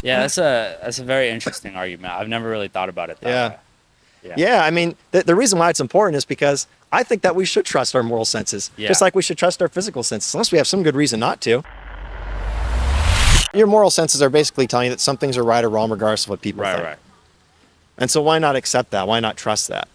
Yeah, that's a very interesting argument. I've never really thought about it that Yeah. way. Yeah. Yeah, I mean, the reason why it's important is because I think that we should trust our moral senses, just Yeah. like we should trust our physical senses, unless we have some good reason not to. Your moral senses are basically telling you that some things are right or wrong regardless of what people Right, think. right. And so why not accept that? Why not trust that?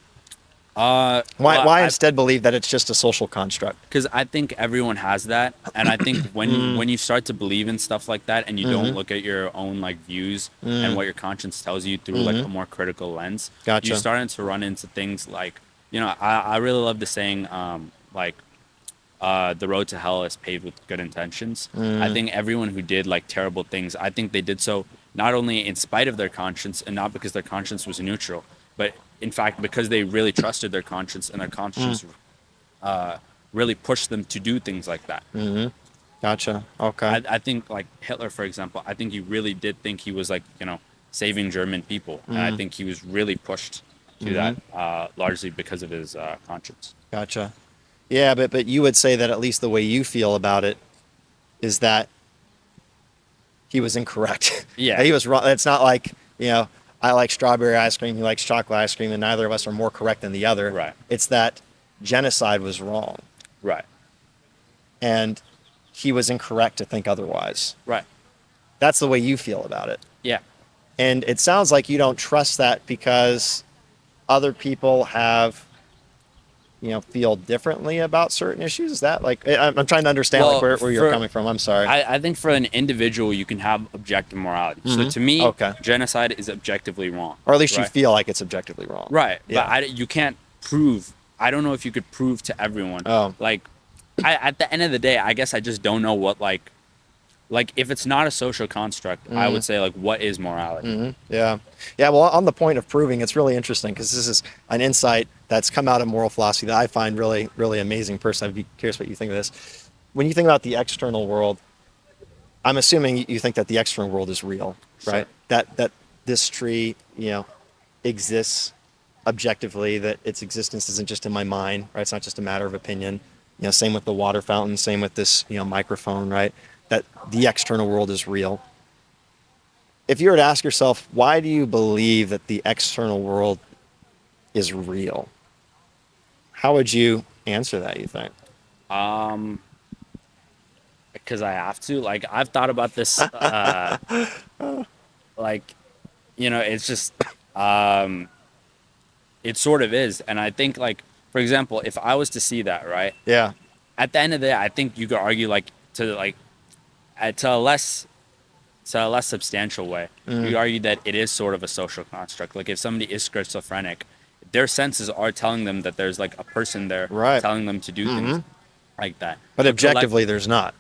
Well, Why instead believe that it's just a social construct? because I think everyone has that, and I think when you start to believe in stuff like that, and you don't look at your own like views and what your conscience tells you through like a more critical lens, you're Gotcha. starting to run into things like, I really love the saying, like, the road to hell is paved with good intentions. I think everyone who did like terrible things, I think they did so not only in spite of their conscience and not because their conscience was neutral, but in fact because they really trusted their conscience, and their conscience really pushed them to do things like that. Gotcha. Okay. I think like Hitler, for example, I think he really did think he was like, saving German people. And I think he was really pushed to that largely because of his conscience. Gotcha. Yeah, but you would say that at least the way you feel about it is that he was incorrect. Yeah. That he was wrong. It's not like, I like strawberry ice cream, he likes chocolate ice cream, and neither of us are more correct than the other. Right. It's that genocide was wrong, Right. and he was incorrect to think otherwise. Right. That's the way you feel about it. Yeah. And it sounds like you don't trust that because other people have, feel differently about certain issues. Is that like, I'm trying to understand Well, like where you're coming from. I'm sorry. I think for an individual, you can have objective morality. So to me, Okay. genocide is objectively wrong. Or at least you right? feel like it's objectively wrong. Right. Yeah. But you can't prove. I don't know if you could prove to everyone. Oh. Like, at the end of the day, I guess I just don't know what like if it's not a social construct, I would say like what is morality? Yeah. Yeah. Well, on the point of proving, it's really interesting because this is an insight that's come out of moral philosophy that I find really, really amazing. Personally, I'd be curious what you think of this. When you think about the external world, I'm assuming you think that the external world is real, right? Sure. That this tree, exists objectively, that its existence isn't just in my mind, right? It's not just a matter of opinion. Same with the water fountain, same with this, microphone, right? That the external world is real. If you were to ask yourself, why do you believe that the external world is real? How would you answer that, you think? Because I have to. Like I've thought about this. Like, it's just it sort of is, and I think like for example, if I was to see that right, Yeah. at the end of the day, I think you could argue like to a less substantial way. You could argue that it is sort of a social construct. Like if somebody is schizophrenic, their senses are telling them that there's like a person there Right. telling them to do things like that. But So objectively, there's not.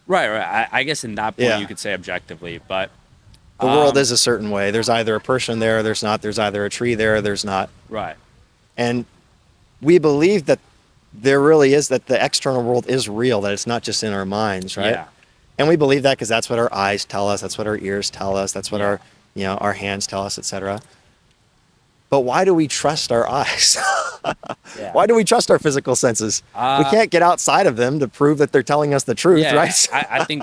right. I guess in that point Yeah. you could say objectively, but The world is a certain way. There's either a person there, or there's not. There's either a tree there, or there's not. right. And we believe that there really is, that the external world is real, that it's not just in our minds, right? Yeah. And we believe that because that's what our eyes tell us, that's what our ears tell us, that's what Yeah. our hands tell us, etc. But why do we trust our eyes? Yeah. Why do we trust our physical senses? We can't get outside of them to prove that they're telling us the truth, Yeah, right? I think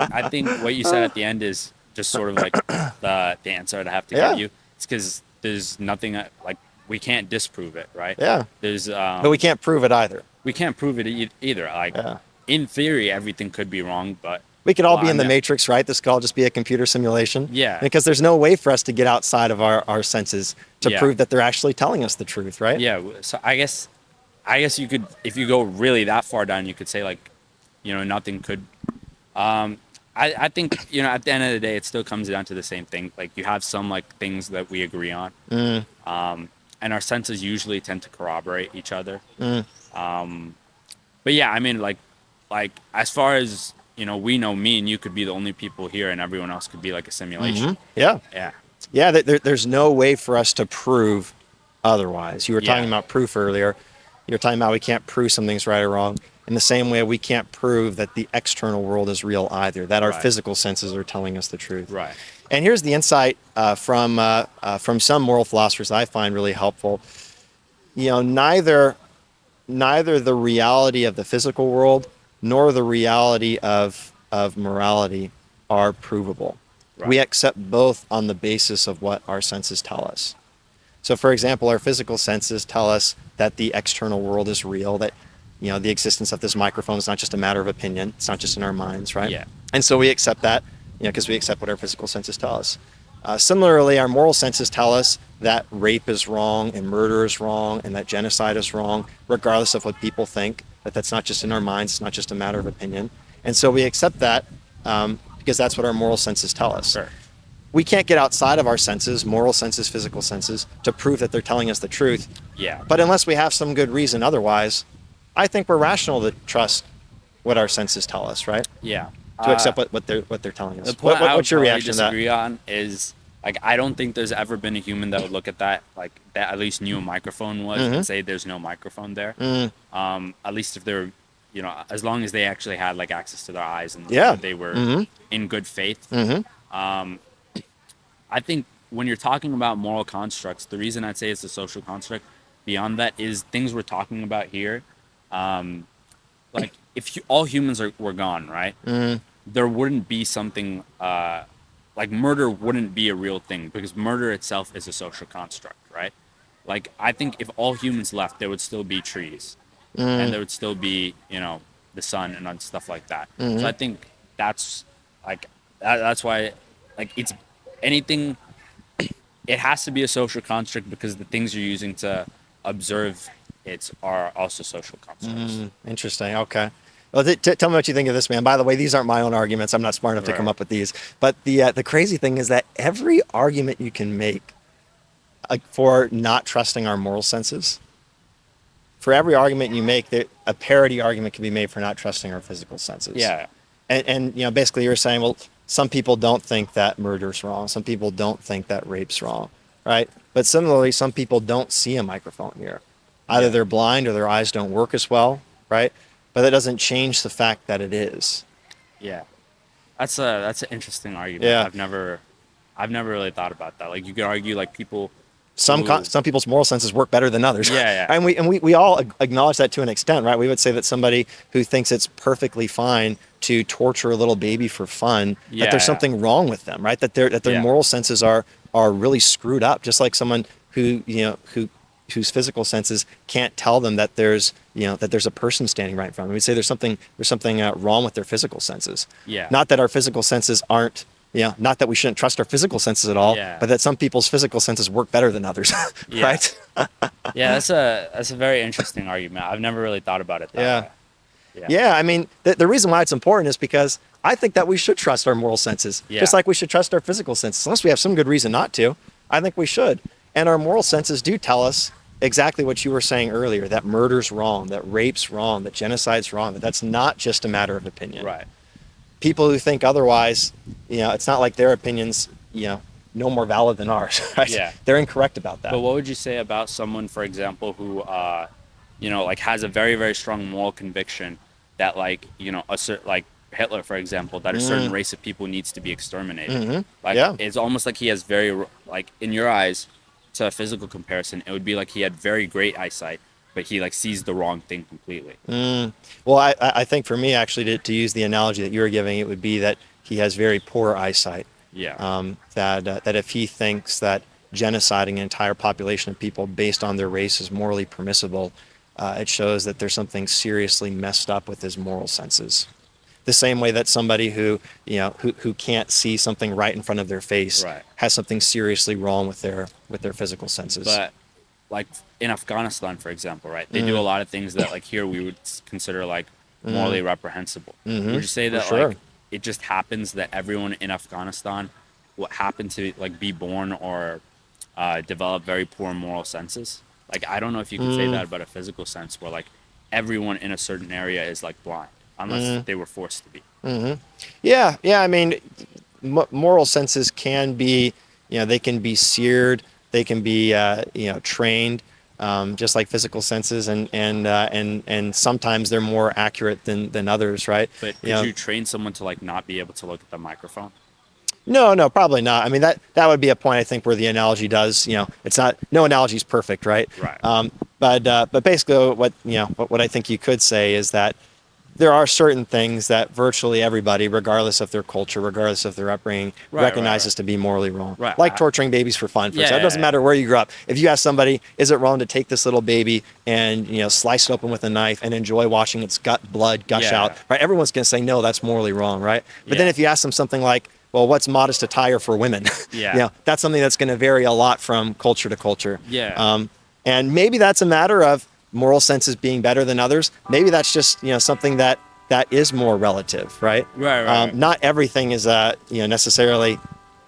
what you said at the end is just sort of like the answer I'd have to Yeah. give you. It's because there's nothing like we can't disprove it, right? Yeah. There's But we can't prove it either. we can't prove it either. Like Yeah. in theory, everything could be wrong, but We could all well, be in the I'm- Matrix, right? This could all just be a computer simulation. Yeah. Because there's no way for us to get outside of our senses to Yeah. prove that they're actually telling us the truth, right? Yeah. So I guess you could, if you go really that far down, you could say like, nothing could. I think at the end of the day, it still comes down to the same thing. Like you have some like things that we agree on, and our senses usually tend to corroborate each other. But yeah, I mean like as far as we know, me and you could be the only people here, and everyone else could be like a simulation. Yeah. Yeah. Yeah, there's no way for us to prove otherwise. You were talking Yeah. about proof earlier. You were talking about we can't prove something's right or wrong. In the same way, we can't prove that the external world is real either, that our Right. physical senses are telling us the truth. Right. And here's the insight from some moral philosophers that I find really helpful. Neither the reality of the physical world nor the reality of morality are provable. We Right. accept both on the basis of what our senses tell us. So, for example, our physical senses tell us that the external world is real, that the existence of this microphone is not just a matter of opinion. It's not just in our minds, right? Yeah. And so we accept that, because we accept what our physical senses tell us. Similarly, our moral senses tell us that rape is wrong and murder is wrong and that genocide is wrong, regardless of what people think. That that's not just in our minds. It's not just a matter of opinion. And so we accept that because that's what our moral senses tell us. Sure. We can't get outside of our senses, moral senses, physical senses, to prove that they're telling us the truth. Yeah. But unless we have some good reason otherwise, I think we're rational to trust what our senses tell us, right? Yeah. To accept what they're telling The us. point I would What's your probably reaction to that? disagree on is like I don't think there's ever been a human that would look at that like that at least knew a microphone was Mm-hmm. and say there's no microphone there. At least if they're as long as they actually had like access to their eyes and Yeah. they were Mm-hmm. in good faith. Mm-hmm. I think when you're talking about moral constructs, the reason I'd say it's a social construct beyond that is things we're talking about here. Like if all humans were gone, right? Mm-hmm. There wouldn't be something like murder wouldn't be a real thing because murder itself is a social construct, right? Like I think if all humans left, there would still be trees, and there would still be the sun and stuff like that. So I think that's like that's why like it's anything. It has to be a social construct because the things you're using to observe it are also social constructs. Interesting. Okay. Well, tell me what you think of this, man. By the way, these aren't my own arguments. I'm not smart enough to come Right. up with these. But the crazy thing is that every argument you can make for not trusting our moral senses, for every argument you make, a parody argument can be made for not trusting our physical senses. Yeah. And basically you're saying, well, some people don't think that murder's wrong. Some people don't think that rape's wrong, right? But similarly, some people don't see a microphone here. Either Yeah. they're blind or their eyes don't work as well, right? But that doesn't change the fact that it is. Yeah. That's an interesting argument. Yeah. I've never really thought about that. Like you could argue like people Some who some people's moral senses work better than others. Yeah, yeah. And we all acknowledge that to an extent, right? We would say that somebody who thinks it's perfectly fine to torture a little baby for fun, Yeah, that there's yeah. something wrong with them, right? That their Yeah. moral senses are really screwed up, just like someone whose physical senses can't tell them that there's a person standing right in front of them. We'd say there's something wrong with their physical senses. Yeah. Not that our physical senses aren't not that we shouldn't trust our physical senses at all, Yeah. but that some people's physical senses work better than others, Yeah. right? Yeah, that's a very interesting argument. I've never really thought about it that Yeah. way. Yeah. Yeah, I mean, the reason why it's important is because I think that we should trust our moral senses, Yeah. just like we should trust our physical senses. Unless we have some good reason not to, I think we should. And our moral senses do tell us exactly what you were saying earlier, that murder's wrong, that rape's wrong, that genocide's wrong, that that's not just a matter of opinion. Right. People who think otherwise, it's not like their opinions, no more valid than ours, right? Yeah. They're incorrect about that. But what would you say about someone, for example, who like has a very, very strong moral conviction that like, like Hitler, for example, that a certain race of people needs to be exterminated. Like Yeah. it's almost like he has very like in your eyes, to a physical comparison, it would be like he had very great eyesight, but he like sees the wrong thing completely. Well, I think for me, actually, to use the analogy that you were giving, it would be that he has very poor eyesight. Yeah. That if he thinks that genociding an entire population of people based on their race is morally permissible, it shows that there's something seriously messed up with his moral senses. The same way that somebody who can't see something right in front of their face Right. has something seriously wrong with their physical senses. But like in Afghanistan, for example, right? They do a lot of things that like here we would consider like morally reprehensible. Would you say that sure. like it just happens that everyone in Afghanistan what happened to like be born or develop very poor moral senses? Like I don't know if you could say that about a physical sense where like everyone in a certain area is like blind unless they were forced to be. Yeah. I mean, moral senses can be, they can be seared, they can be, trained, just like physical senses, and sometimes they're more accurate than others, right? But could you train someone to like not be able to look at the microphone? No, probably not. I mean, that would be a point, I think, where the analogy does, it's not, no analogy is perfect, right? Right. But basically what I think you could say is that there are certain things that virtually everybody, regardless of their culture, regardless of their upbringing, Right, recognizes to be morally wrong. right. Like torturing babies for fun. For Yeah, example, it yeah, doesn't yeah. matter where you grew up. If you ask somebody, is it wrong to take this little baby and slice it open with a knife and enjoy watching its blood gush Yeah. out? Right? Everyone's going to say no, that's morally wrong, right? But then Yeah. if you ask them something like, well, what's modest attire for women? Yeah. That's something that's going to vary a lot from culture to culture. Yeah. And maybe that's a matter of moral senses being better than others. Maybe that's just something that is more relative, right? Right. Not everything is necessarily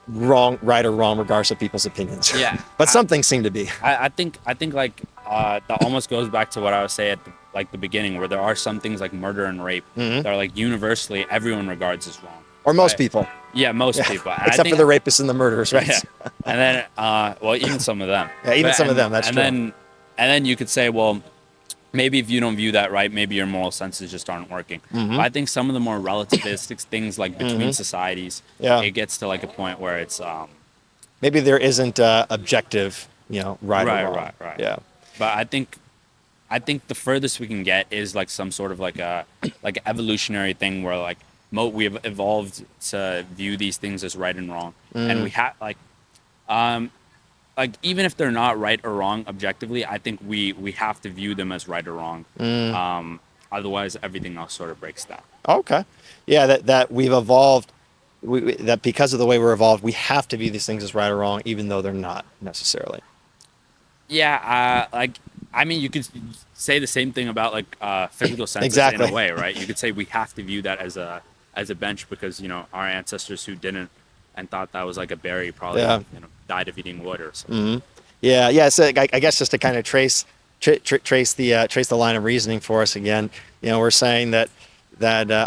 wrong, right or wrong, regardless of people's opinions. Yeah. But some things seem to be. I think like that almost goes back to what I was saying at the beginning, where there are some things like murder and rape that are like universally everyone regards as wrong. Or most right? people. Yeah, most Yeah. people. And I Except think, for the rapists and the murderers, right? Yeah. And then well, even some of them. Yeah, even some of them, that's and true. then you could say, well, maybe if you don't view that right, maybe your moral senses just aren't working. But I think some of the more relativistic things, like between societies, Yeah. it gets to like a point where it's Maybe there isn't objective, right or wrong. right. Yeah. But I think the furthest we can get is like some sort of like a evolutionary thing where like we've evolved to view these things as right and wrong, and we have like even if they're not right or wrong objectively, I think we have to view them as right or wrong. Otherwise, everything else sort of breaks down. Okay. Yeah, that we've evolved. That because of the way we're evolved, we have to view these things as right or wrong, even though they're not necessarily. Yeah, like I mean, you could say the same thing about like physical senses Exactly. in a way, right? You could say we have to view that as a bench because our ancestors who didn't and thought that was like a berry probably Yeah. died of eating wood or something. Yeah. So I guess just to kind of trace the line of reasoning for us again, we're saying that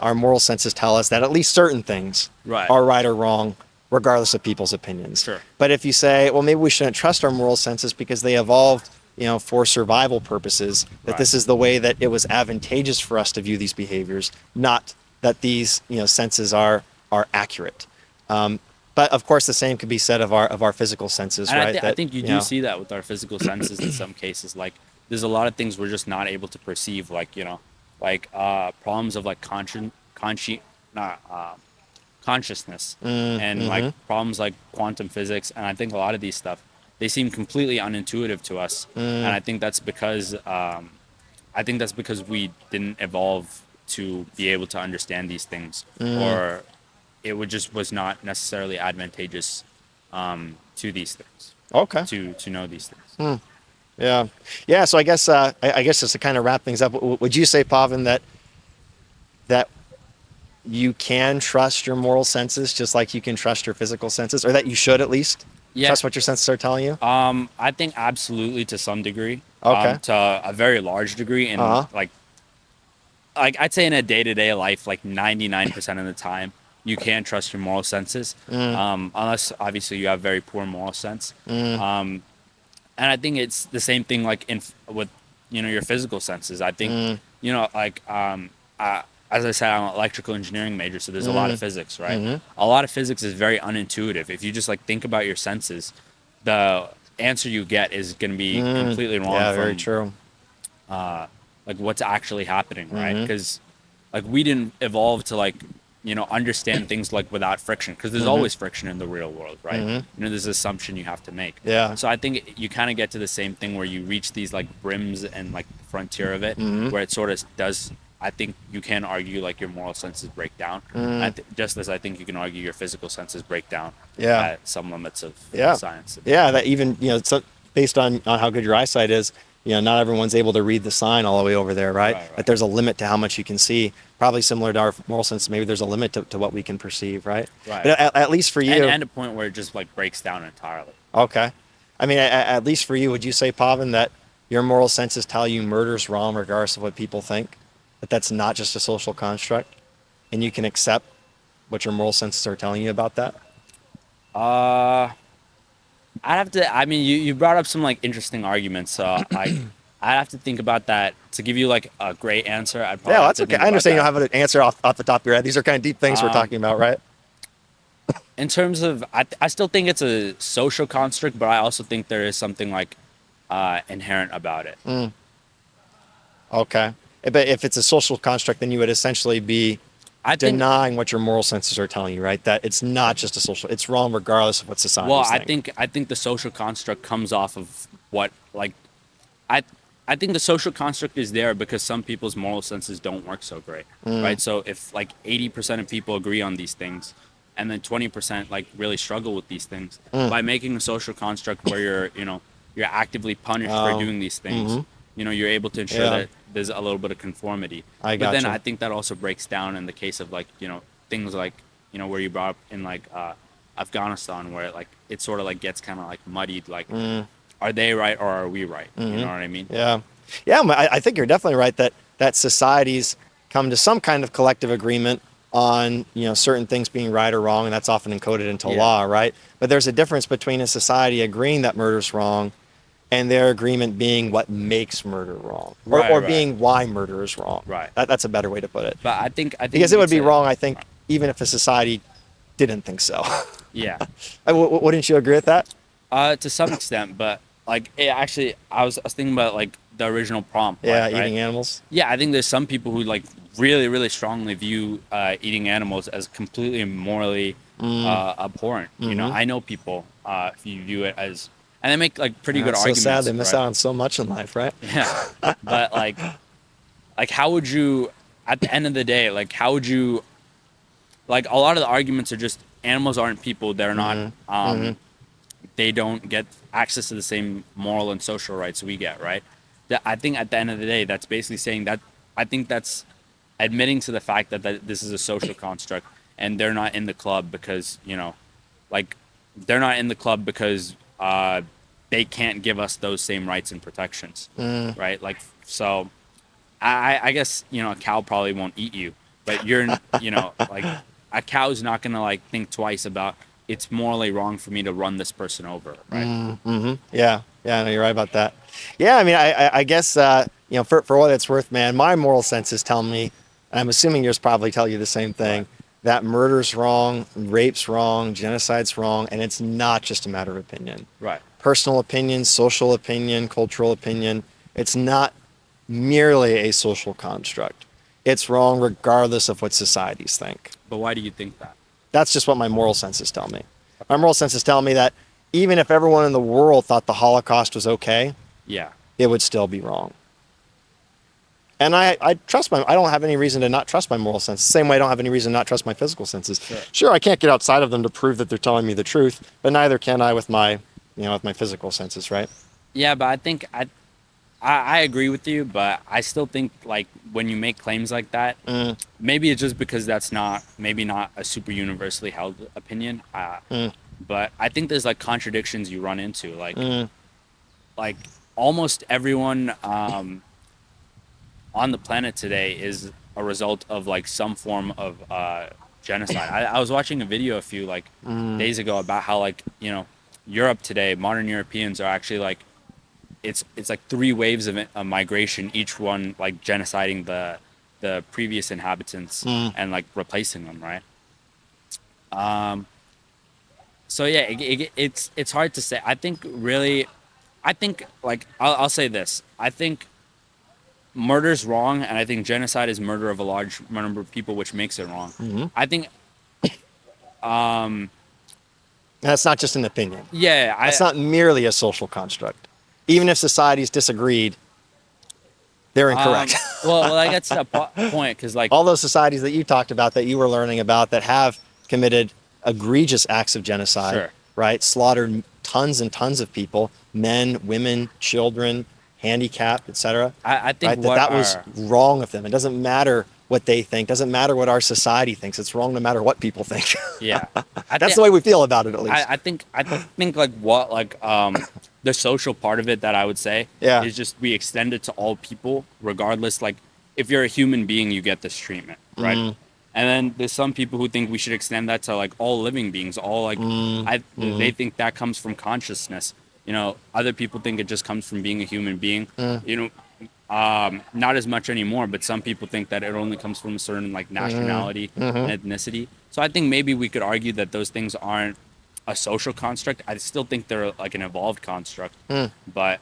our moral senses tell us that at least certain things Right. are right or wrong, regardless of people's opinions. Sure. But if you say, well, maybe we shouldn't trust our moral senses because they evolved, for survival purposes, that Right. this is the way that it was advantageous for us to view these behaviors, not that these, senses are accurate. But of course, the same could be said of our physical senses, And right? I think you do see that with our physical senses in some cases. Like there's a lot of things we're just not able to perceive, like problems of like consciousness and like problems like quantum physics. And I think a lot of these stuff, they seem completely unintuitive to us. And I think that's because we didn't evolve to be able to understand these things, or it was not necessarily advantageous to these things, Okay. to know these things. Yeah. So I guess just to kind of wrap things up, would you say, Pavan, that you can trust your moral senses just like you can trust your physical senses, or that you should at least trust what your senses are telling you? I think absolutely to some degree. Okay. To a very large degree, and like I'd say in a day-to-day life, like 99% of the time, you can trust your moral senses, unless obviously you have very poor moral sense. And I think it's the same thing like with your physical senses. I think as I said, I'm an electrical engineering major, so there's a lot of physics, right? A lot of physics is very unintuitive. If you just like think about your senses, the answer you get is going to be completely wrong. Yeah, from, very true. like what's actually happening, right? Because like we didn't evolve to like understand things like without friction, because there's always friction in the real world, right? There's an assumption you have to make. Yeah. So I think you kind of get to the same thing where you reach these like brims and like the frontier of it, where it sort of does. I think you can argue like your moral senses break down, just as I think you can argue your physical senses break down. Yeah. At some limits of science. Yeah, that even so based on how good your eyesight is, not everyone's able to read the sign all the way over there, right? Right. That there's a limit to how much you can see. Probably similar to our moral sense, maybe there's a limit to what we can perceive, right? Right. But at least for you, and a point where it just like breaks down entirely. okay. I mean, at least for you, would you say, Pavan, that your moral senses tell you murder's wrong regardless of what people think? That that's not just a social construct, and you can accept what your moral senses are telling you about that? I'd have to. I mean, you brought up some like interesting arguments, so I'd have to think about that to give you like a great answer. I'd probably Yeah, have that's to okay. think I understand you about don't have an answer off the top of your head. These are kind of deep things we're talking about, right? that. In terms of, I still think it's a social construct, but I also think there is something like inherent about it. Okay. But if it's a social construct, then you would essentially be I think denying what your moral senses are telling you, right? That it's not just a social, it's wrong regardless of what well, societies think. I think the social construct comes off of what like I I think the social construct is there because some people's moral senses don't work so great, right? So if like 80% of people agree on these things, and then 20% like really struggle with these things, by making a social construct where you're actively punished for Um, doing these things, you're able to ensure yeah, that there's a little bit of conformity. I But then gotcha. I think that also breaks down in the case of like things like where you brought up in like Afghanistan, where like it sort of like gets kind of like muddied, like are they right or are we right? You know what I mean? Yeah, yeah. I think you're definitely right that societies come to some kind of collective agreement on certain things being right or wrong, and that's often encoded into Yeah. law, right? But there's a difference between a society agreeing that murder's wrong and their agreement being what makes murder wrong, or, Right, or right, being why murder is wrong. right. That's a better way to put it. But I think Because you it would could be say, wrong, I think, even if a society didn't think so. yeah, Wouldn't you agree with that? to some extent. But like, actually, I was thinking about like the original prompt, Yeah, like, right? eating animals. Yeah, I think there's some people who like really, really strongly view eating animals as completely morally abhorrent. I know people if you view it as, and they make like pretty good That's so sad. They arguments, miss right? out on so much in life, right? Yeah, but like how would you, at the end of the day, like how would you, like a lot of the arguments are just animals aren't people. They're not. They don't get access to the same moral and social rights we get, right? I think at the end of the day, that's basically saying that I think that's admitting to the fact that this is a social construct and they're not in the club because, like they're not in the club because they can't give us those same rights and protections, right? Like, so I guess, a cow probably won't eat you, but like a cow's not going to like think twice about it's morally wrong for me to run this person over, right? Yeah, yeah, no, you're right about that. Yeah, I mean, I guess for what it's worth, man, my moral senses tell me, and I'm assuming yours probably tell you the same Right. thing, that murder's wrong, rape's wrong, genocide's wrong, and it's not just a matter of opinion. Right. Personal opinion, social opinion, cultural opinion. It's not merely a social construct. It's wrong regardless of what societies think. But why do you think that? That's just what my moral senses tell me. My moral senses tell me that even if everyone in the world thought the Holocaust was okay, Yeah. it would still be wrong. And I trust I don't have any reason to not trust my moral senses. Same way I don't have any reason to not trust my physical senses. Sure. Sure, I can't get outside of them to prove that they're telling me the truth, but neither can I with with my physical senses, right? Yeah, but I think I agree with you, but I still think like when you make claims like that, maybe it's just because that's maybe not a super universally held opinion. But I think there's like contradictions you run into, like almost everyone on the planet today is a result of like some form of genocide. I was watching a video a few like days ago about how like Europe today, modern Europeans are actually like it's like three waves of migration, each one like genociding the previous inhabitants and like replacing them, right? So yeah, it's hard to say. I think really, I think like I'll say this. I think murder's wrong, and I think genocide is murder of a large number of people, which makes it wrong. I think And that's not just an opinion. yeah, That's not merely a social construct. Even if societies disagreed, they're incorrect. well I get to that point because like All those societies that you talked about, that you were learning about, that have committed egregious acts of genocide, sure. right? Slaughtered tons and tons of people, men, women, children, handicapped, etc. I think Right? That was wrong of them. It doesn't matter what they think. Doesn't matter what our society thinks. It's wrong no matter what people think. yeah. That's the way we feel about it, at least. I think like what like the social part of it that I would say Yeah. is just we extend it to all people regardless. Like if you're a human being, you get this treatment, right? And then there's some people who think we should extend that to like all living beings, all like they think that comes from consciousness. Other people think it just comes from being a human being. Not as much anymore, but some people think that it only comes from a certain like nationality and ethnicity. So I think maybe we could argue that those things aren't a social construct. I still think they're like an evolved construct, but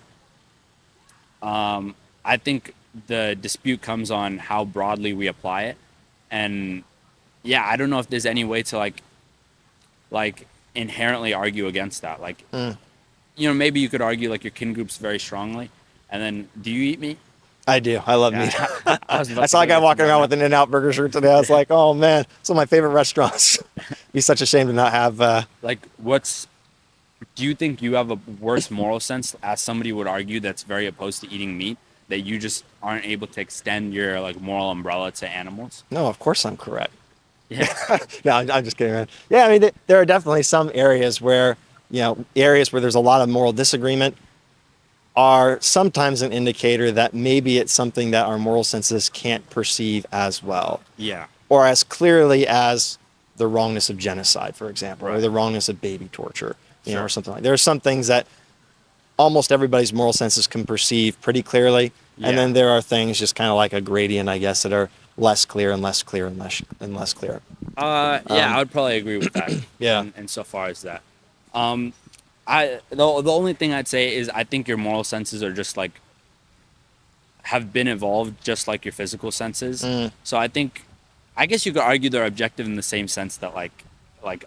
I think the dispute comes on how broadly we apply it. And yeah, I don't know if there's any way to like inherently argue against that. Like, Mm, maybe you could argue like your kin group's very strongly, and then do you eat meat? I do. I love meat. Yeah, I was I about to saw a go guy there too, walking but around no. with an In-N-Out Burger shirt today. I was like, oh man, it's one of my favorite restaurants. It'd be such a shame to not have. Like, do you think you have a worse moral sense, as somebody would argue, that's very opposed to eating meat, that you just aren't able to extend your like moral umbrella to animals? No, of course I'm correct. Yeah, No, I'm just kidding, man. Yeah, I mean, there are definitely some areas where, areas where there's a lot of moral disagreement are sometimes an indicator that maybe it's something that our moral senses can't perceive as well yeah, or as clearly as the wrongness of genocide, for example, or right, the wrongness of baby torture, or sure, something like. There are some things that almost everybody's moral senses can perceive pretty clearly, and yeah. then there are things just kind of like a gradient, I guess, that are less clear and less clear and less clear. Yeah, I would probably agree with that, Yeah. in so far as that. Um, the only thing I'd say is I think your moral senses are just like have been evolved just like your physical senses. Mm. So I guess you could argue they're objective in the same sense that like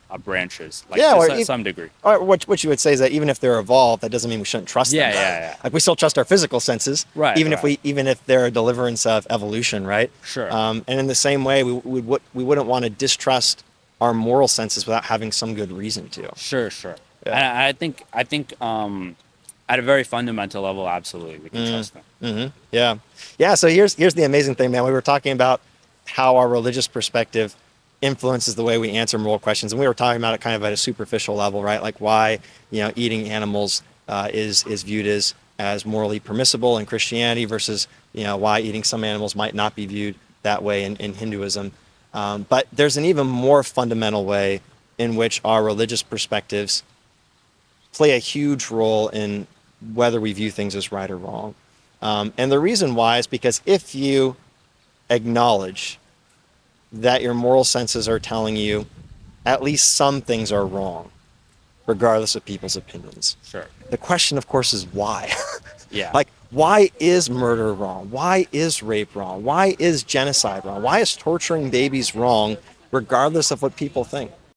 a branch is, like Yeah, to some degree. or what you would say is that even if they're evolved, that doesn't mean we shouldn't trust them. Yeah, yeah, yeah. Like we still trust our physical senses, Right, right. even if they're a deliverance of evolution, right? Sure. And in the same way, we wouldn't want to distrust our moral senses without having some good reason to. Sure, sure. Yeah. And I think at a very fundamental level, absolutely, we can trust them. Yeah, yeah. So here's the amazing thing, man. We were talking about how our religious perspective influences the way we answer moral questions, and we were talking about it kind of at a superficial level, right? Like why eating animals is viewed as morally permissible in Christianity versus why eating some animals might not be viewed that way in Hinduism. But there's an even more fundamental way in which our religious perspectives play a huge role in whether we view things as right or wrong. And the reason why is because if you acknowledge that your moral senses are telling you at least some things are wrong, regardless of people's opinions. Sure. The question, of course, is why? Yeah. Like, why is murder wrong? Why is rape wrong? Why is genocide wrong? Why is torturing babies wrong, regardless of what people think?